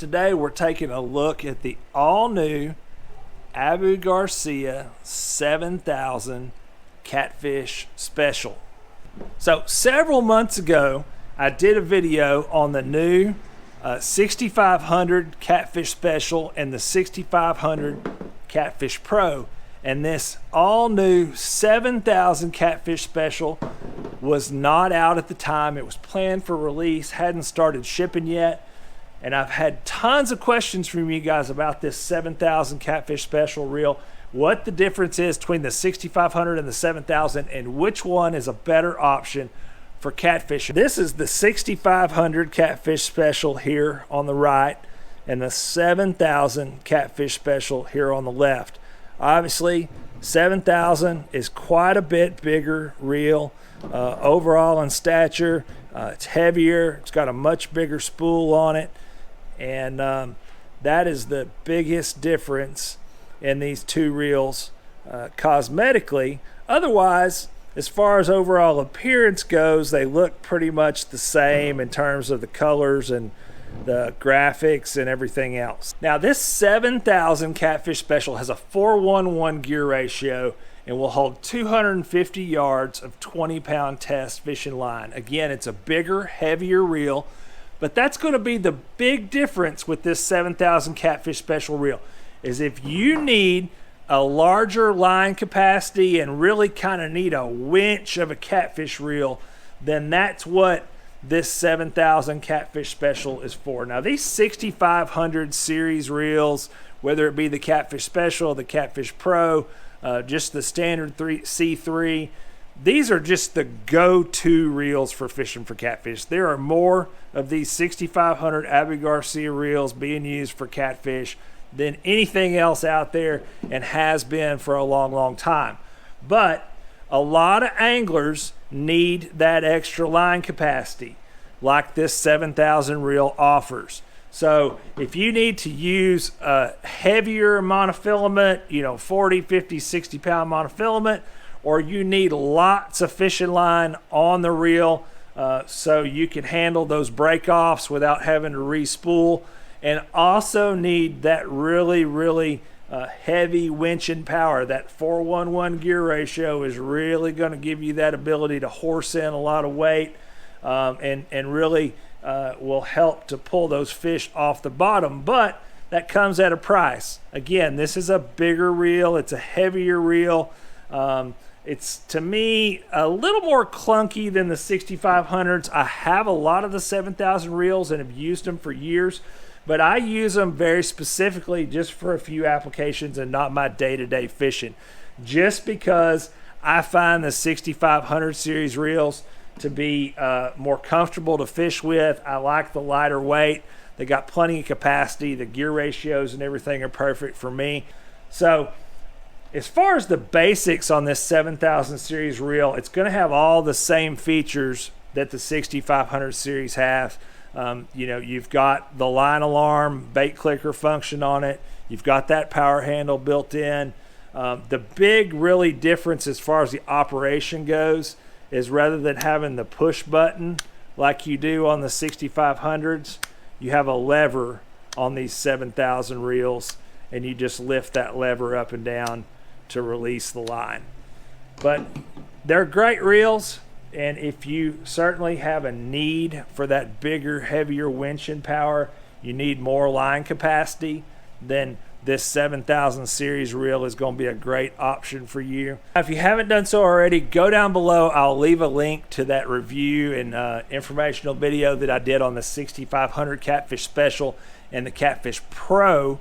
Today we're taking a look at the all-new Abu Garcia 7000 Catfish Special. So several months ago I did a video on the new 6500 Catfish Special and the 6500 Catfish Pro, and this all-new 7000 Catfish Special was not out at the time. It was planned for release, hadn't started shipping yet. And I've had tons of questions from you guys about this 7000 Catfish Special Reel, what the difference is between the 6500 and the 7000, and which one is a better option for catfishing. This is the 6500 Catfish Special here on the right, and the 7000 Catfish Special here on the left. Obviously, 7000 is quite a bit bigger reel overall in stature. It's heavier, it's got a much bigger spool on it. And that is the biggest difference in these two reels cosmetically. Otherwise, as far as overall appearance goes, they look pretty much the same in terms of the colors and the graphics and everything else. Now, this 7000 Catfish Special has a 4:1:1 gear ratio and will hold 250 yards of 20-pound test fishing line. Again, it's a bigger, heavier reel. But that's going to be the big difference with this 7000 Catfish Special Reel, is if you need a larger line capacity and really kind of need a winch of a catfish reel, then that's what this 7000 Catfish Special is for. Now, these 6500 series reels, whether it be the Catfish Special, the Catfish Pro, just the standard C3, these are just the go-to reels for fishing for catfish. There are more of these 6500 Abu Garcia reels being used for catfish than anything else out there, and has been for a long, long time. But a lot of anglers need that extra line capacity like this 7000 reel offers. So if you need to use a heavier monofilament, 40, 50, 60 pound monofilament, or you need lots of fishing line on the reel so you can handle those break-offs without having to re-spool, and also need that really, really heavy winching power. That 4:1:1 gear ratio is really going to give you that ability to horse in a lot of weight and really will help to pull those fish off the bottom. But that comes at a price. Again, this is a bigger reel. It's a heavier reel. It's, to me, a little more clunky than the 6500s. I have a lot of the 7000 reels and have used them for years, but I use them very specifically just for a few applications and not my day-to-day fishing, just because I find the 6500 series reels to be more comfortable to fish with. I like the lighter weight. They got plenty of capacity. The gear ratios and everything are perfect for me. So as far as the basics on this 7000 series reel, it's going to have all the same features that the 6500 series has. You've got the line alarm, bait clicker function on it. You've got that power handle built in. The big really difference as far as the operation goes is, rather than having the push button like you do on the 6500s, you have a lever on these 7000 reels, and you just lift that lever up and down to release the line. But they're great reels, and if you certainly have a need for that bigger, heavier winching power, you need more line capacity, then this 7000 series reel is going to be a great option for you. If you haven't done so already, go down below. I'll leave a link to that review and informational video that I did on the 6500 Catfish Special and the Catfish Pro.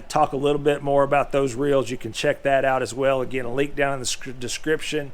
Talk a little bit more about those reels. You can check that out as well. Again, a link down in the description.